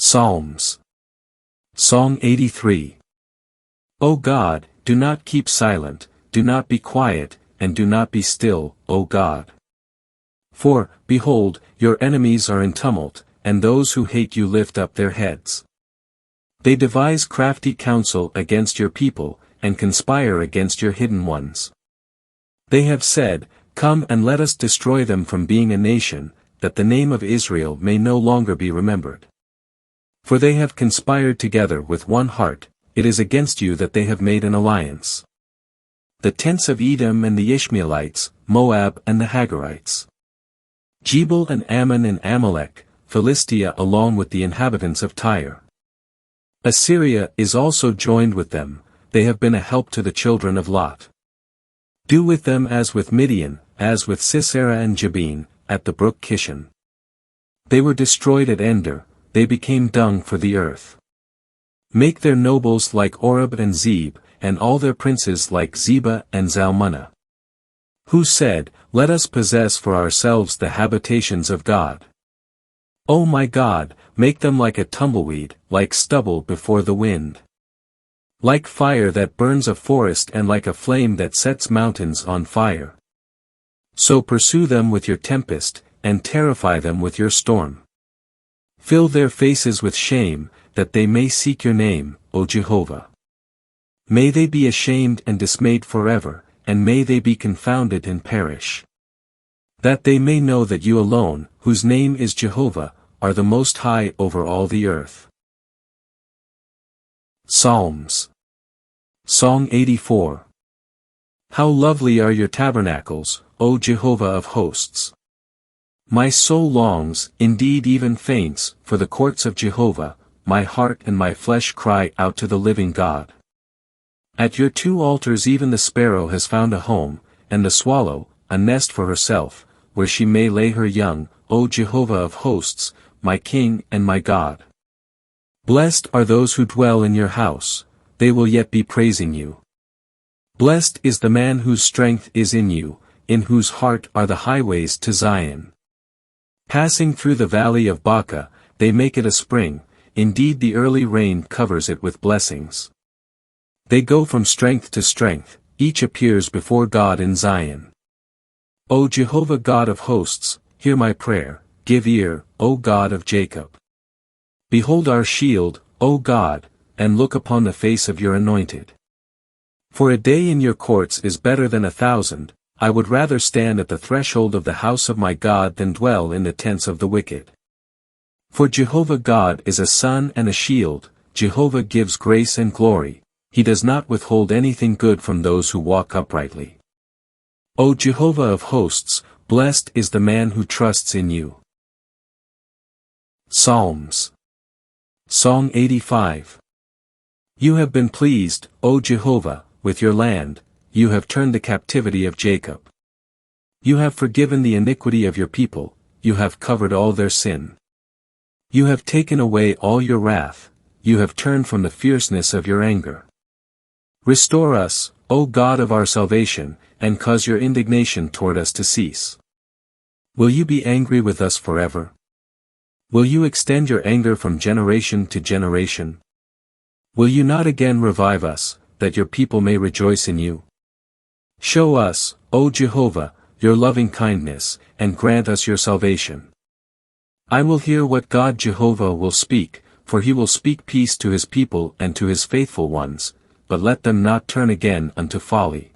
Psalms. Song 83. O God, do not keep silent, do not be quiet, and do not be still, O God. For, behold, your enemies are in tumult, and those who hate you lift up their heads. They devise crafty counsel against your people, and conspire against your hidden ones. They have said, Come and let us destroy them from being a nation, that the name of Israel may no longer be remembered. For they have conspired together with one heart, it is against you that they have made an alliance. The tents of Edom and the Ishmaelites, Moab and the Hagarites. Gebal and Ammon and Amalek, Philistia along with the inhabitants of Tyre. Assyria is also joined with them, they have been a help to the children of Lot. Do with them as with Midian, as with Sisera and Jabin, at the brook Kishon. They were destroyed at Ender, they became dung for the earth. Make their nobles like Oreb and Zeb, and all their princes like Zebah and Zalmunna. Who said, Let us possess for ourselves the habitations of God. O my God, make them like a tumbleweed, like stubble before the wind. Like fire that burns a forest and like a flame that sets mountains on fire. So pursue them with your tempest, and terrify them with your storm. Fill their faces with shame, that they may seek your name, O Jehovah. May they be ashamed and dismayed forever, and may they be confounded and perish. That they may know that you alone, whose name is Jehovah, are the Most High over all the earth. Psalms. Song 84. How lovely are your tabernacles, O Jehovah of hosts! My soul longs, indeed even faints, for the courts of Jehovah, my heart and my flesh cry out to the living God. At your two altars even the sparrow has found a home, and the swallow, a nest for herself, where she may lay her young, O Jehovah of hosts, my King and my God. Blessed are those who dwell in your house, they will yet be praising you. Blessed is the man whose strength is in you, in whose heart are the highways to Zion. Passing through the valley of Baca, they make it a spring, indeed the early rain covers it with blessings. They go from strength to strength, each appears before God in Zion. O Jehovah God of hosts, hear my prayer, give ear, O God of Jacob. Behold our shield, O God, and look upon the face of your anointed. For a day in your courts is better than 1,000, I would rather stand at the threshold of the house of my God than dwell in the tents of the wicked. For Jehovah God is a sun and a shield, Jehovah gives grace and glory, he does not withhold anything good from those who walk uprightly. O Jehovah of hosts, blessed is the man who trusts in you. Psalms. Song 85. You have been pleased, O Jehovah, with your land, you have turned the captivity of Jacob. You have forgiven the iniquity of your people, you have covered all their sin. You have taken away all your wrath, you have turned from the fierceness of your anger. Restore us, O God of our salvation, and cause your indignation toward us to cease. Will you be angry with us forever? Will you extend your anger from generation to generation? Will you not again revive us, that your people may rejoice in you? Show us, O Jehovah, your loving kindness, and grant us your salvation. I will hear what God Jehovah will speak, for he will speak peace to his people and to his faithful ones, but let them not turn again unto folly.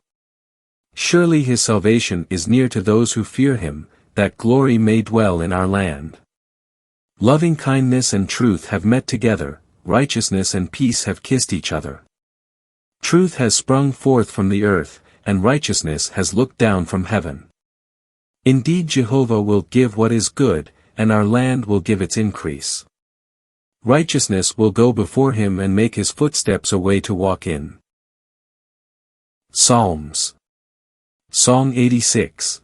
Surely his salvation is near to those who fear him, that glory may dwell in our land. Loving kindness and truth have met together, righteousness and peace have kissed each other. Truth has sprung forth from the earth, and righteousness has looked down from heaven. Indeed Jehovah will give what is good, and our land will give its increase. Righteousness will go before him and make his footsteps a way to walk in. Psalms. Song 86.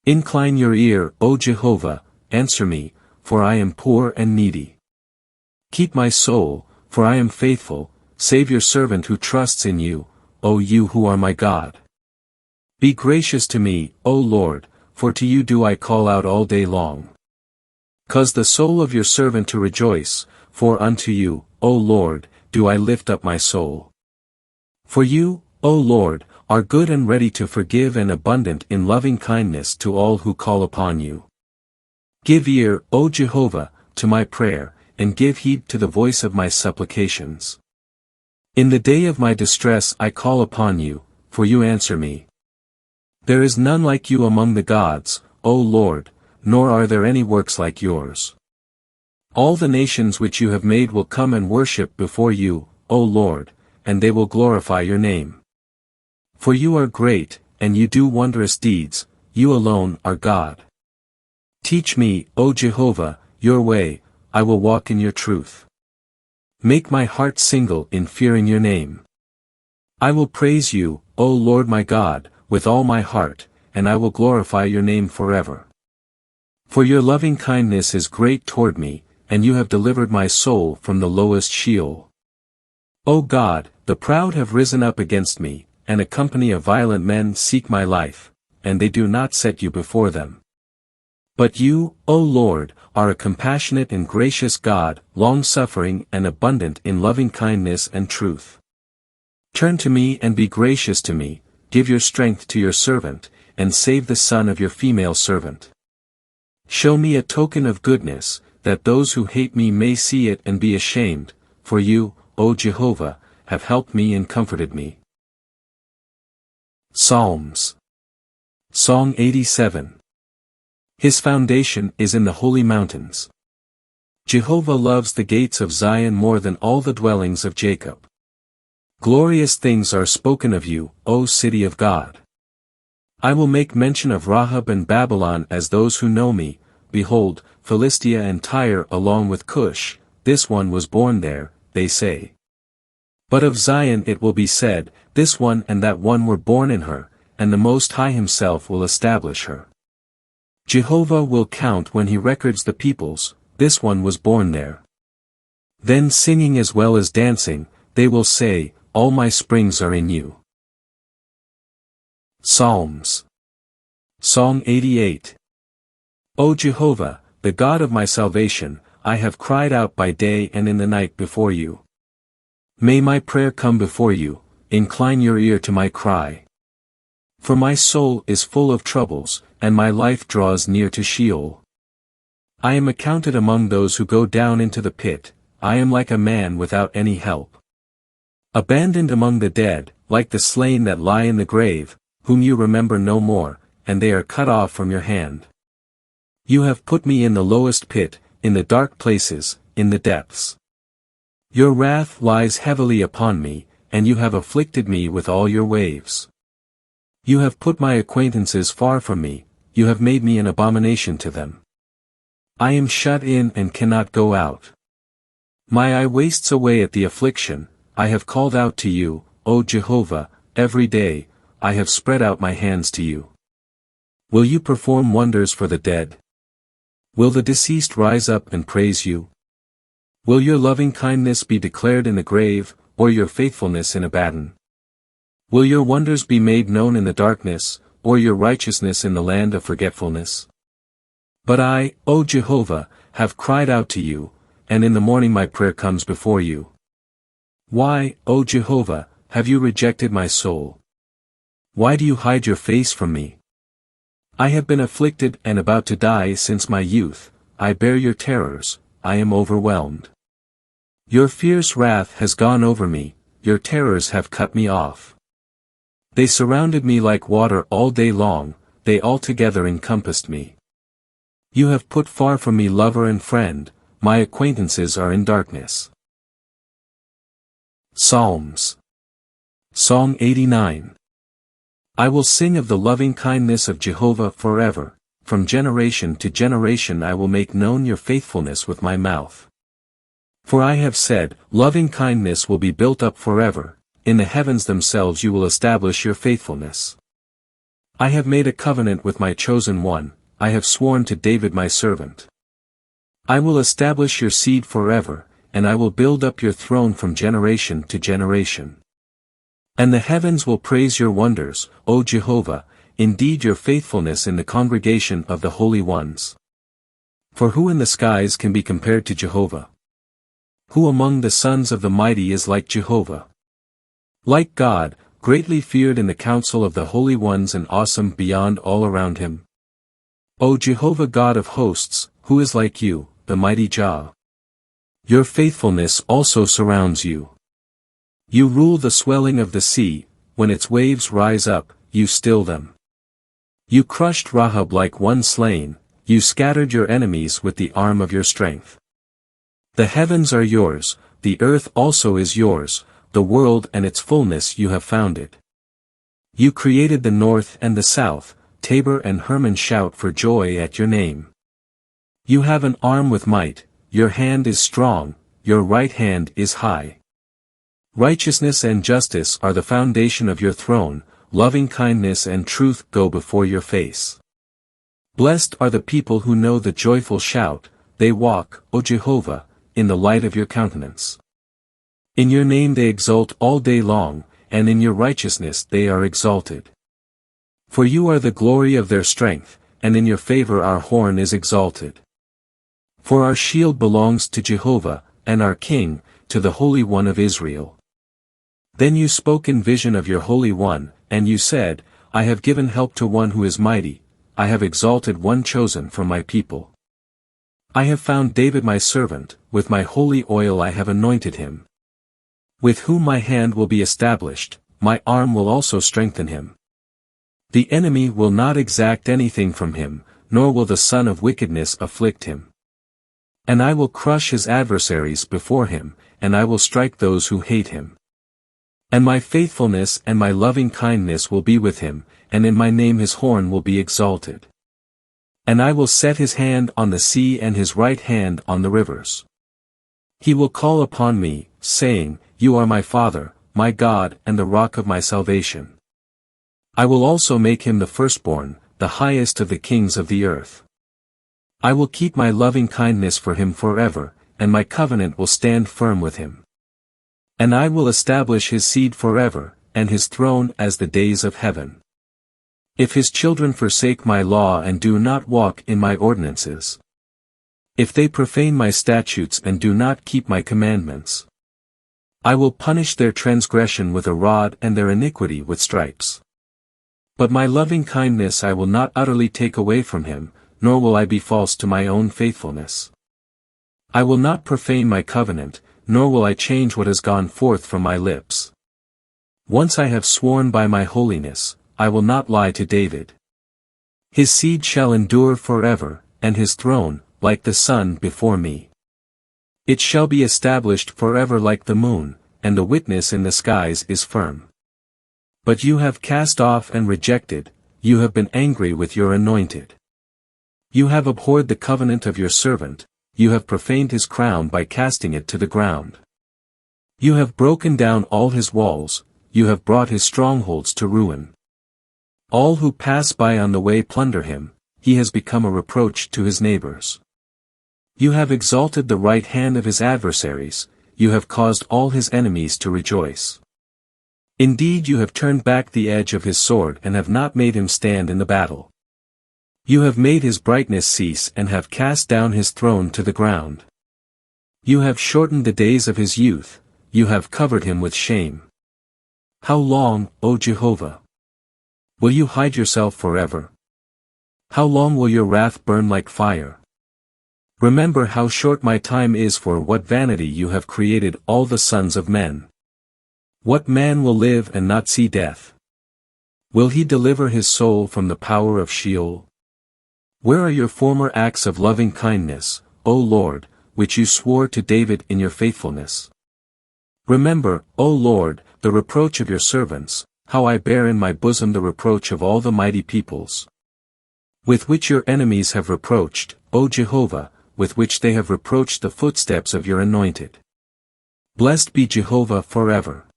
Incline your ear, O Jehovah, answer me, for I am poor and needy. Keep my soul, for I am faithful, save your servant who trusts in you, O you who are my God. Be gracious to me, O Lord, for to you do I call out all day long. Cause the soul of your servant to rejoice, for unto you, O Lord, do I lift up my soul. For you, O Lord, are good and ready to forgive and abundant in loving kindness to all who call upon you. Give ear, O Jehovah, to my prayer, and give heed to the voice of my supplications. In the day of my distress I call upon you, for you answer me. There is none like you among the gods, O Lord, nor are there any works like yours. All the nations which you have made will come and worship before you, O Lord, and they will glorify your name. For you are great, and you do wondrous deeds, you alone are God. Teach me, O Jehovah, your way, I will walk in your truth. Make my heart single in fearing your name. I will praise you, O Lord my God, with all my heart, and I will glorify your name forever. For your loving kindness is great toward me, and you have delivered my soul from the lowest Sheol. O God, the proud have risen up against me, and a company of violent men seek my life, and they do not set you before them. But you, O Lord, are a compassionate and gracious God, long-suffering and abundant in loving kindness and truth. Turn to me and be gracious to me, give your strength to your servant, and save the son of your female servant. Show me a token of goodness, that those who hate me may see it and be ashamed, for you, O Jehovah, have helped me and comforted me. Psalms. Song 87. His foundation is in the holy mountains. Jehovah loves the gates of Zion more than all the dwellings of Jacob. Glorious things are spoken of you, O city of God. I will make mention of Rahab and Babylon as those who know me. Behold, Philistia and Tyre along with Cush, this one was born there, they say. But of Zion it will be said, this one and that one were born in her, and the Most High himself will establish her. Jehovah will count when he records the peoples, this one was born there. Then singing as well as dancing, they will say, all my springs are in you. Psalms. Song 88. O Jehovah, the God of my salvation, I have cried out by day and in the night before you. May my prayer come before you, incline your ear to my cry. For my soul is full of troubles, and my life draws near to Sheol. I am accounted among those who go down into the pit, I am like a man without any help. Abandoned among the dead, like the slain that lie in the grave, whom you remember no more, and they are cut off from your hand. You have put me in the lowest pit, in the dark places, in the depths. Your wrath lies heavily upon me, and you have afflicted me with all your waves. You have put my acquaintances far from me, you have made me an abomination to them. I am shut in and cannot go out. My eye wastes away at the affliction, I have called out to you, O Jehovah, every day, I have spread out my hands to you. Will you perform wonders for the dead? Will the deceased rise up and praise you? Will your loving kindness be declared in the grave, or your faithfulness in Abaddon? Will your wonders be made known in the darkness, or your righteousness in the land of forgetfulness? But I, O Jehovah, have cried out to you, and in the morning my prayer comes before you. Why, O Jehovah, have you rejected my soul? Why do you hide your face from me? I have been afflicted and about to die since my youth, I bear your terrors, I am overwhelmed. Your fierce wrath has gone over me, your terrors have cut me off. They surrounded me like water all day long, they altogether encompassed me. You have put far from me lover and friend, my acquaintances are in darkness. Psalms. Song 89. I will sing of the loving kindness of Jehovah forever, from generation to generation I will make known your faithfulness with my mouth. For I have said, loving kindness will be built up forever, in the heavens themselves you will establish your faithfulness. I have made a covenant with my chosen one, I have sworn to David my servant. I will establish your seed forever, and I will build up your throne from generation to generation. And the heavens will praise your wonders, O Jehovah, indeed your faithfulness in the congregation of the holy ones. For who in the skies can be compared to Jehovah? Who among the sons of the mighty is like Jehovah? Like God, greatly feared in the council of the holy ones and awesome beyond all around him. O Jehovah God of hosts, who is like you, the mighty Jah? Your faithfulness also surrounds you. You rule the swelling of the sea, when its waves rise up, you still them. You crushed Rahab like one slain, you scattered your enemies with the arm of your strength. The heavens are yours, the earth also is yours, the world and its fullness you have founded. You created the north and the south, Tabor and Hermon shout for joy at your name. You have an arm with might, your hand is strong, your right hand is high. Righteousness and justice are the foundation of your throne, loving kindness and truth go before your face. Blessed are the people who know the joyful shout, they walk, O Jehovah, in the light of your countenance. In your name they exult all day long, and in your righteousness they are exalted. For you are the glory of their strength, and in your favor our horn is exalted. For our shield belongs to Jehovah, and our King, to the Holy One of Israel. Then you spoke in vision of your Holy One, and you said, I have given help to one who is mighty, I have exalted one chosen from my people. I have found David my servant, with my holy oil I have anointed him. With whom my hand will be established, my arm will also strengthen him. The enemy will not exact anything from him, nor will the son of wickedness afflict him. And I will crush his adversaries before him, and I will strike those who hate him. And my faithfulness and my loving kindness will be with him, and in my name his horn will be exalted. And I will set his hand on the sea and his right hand on the rivers. He will call upon me, saying, You are my Father, my God and the rock of my salvation. I will also make him the firstborn, the highest of the kings of the earth. I will keep my loving kindness for him forever, and my covenant will stand firm with him. And I will establish his seed forever, and his throne as the days of heaven. If his children forsake my law and do not walk in my ordinances. If they profane my statutes and do not keep my commandments. I will punish their transgression with a rod and their iniquity with stripes. But my loving kindness I will not utterly take away from him, nor will I be false to my own faithfulness. I will not profane my covenant, nor will I change what has gone forth from my lips. Once I have sworn by my holiness, I will not lie to David. His seed shall endure forever, and his throne, like the sun before me. It shall be established forever like the moon, and the witness in the skies is firm. But you have cast off and rejected, you have been angry with your anointed. You have abhorred the covenant of your servant, you have profaned his crown by casting it to the ground. You have broken down all his walls, you have brought his strongholds to ruin. All who pass by on the way plunder him, he has become a reproach to his neighbors. You have exalted the right hand of his adversaries, you have caused all his enemies to rejoice. Indeed you have turned back the edge of his sword and have not made him stand in the battle. You have made his brightness cease and have cast down his throne to the ground. You have shortened the days of his youth, you have covered him with shame. How long, O Jehovah? Will you hide yourself forever? How long will your wrath burn like fire? Remember how short my time is, for what vanity you have created all the sons of men. What man will live and not see death? Will he deliver his soul from the power of Sheol? Where are your former acts of loving kindness, O Lord, which you swore to David in your faithfulness? Remember, O Lord, the reproach of your servants, how I bear in my bosom the reproach of all the mighty peoples. With which your enemies have reproached, O Jehovah, with which they have reproached the footsteps of your anointed. Blessed be Jehovah forever.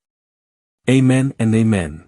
Amen and Amen.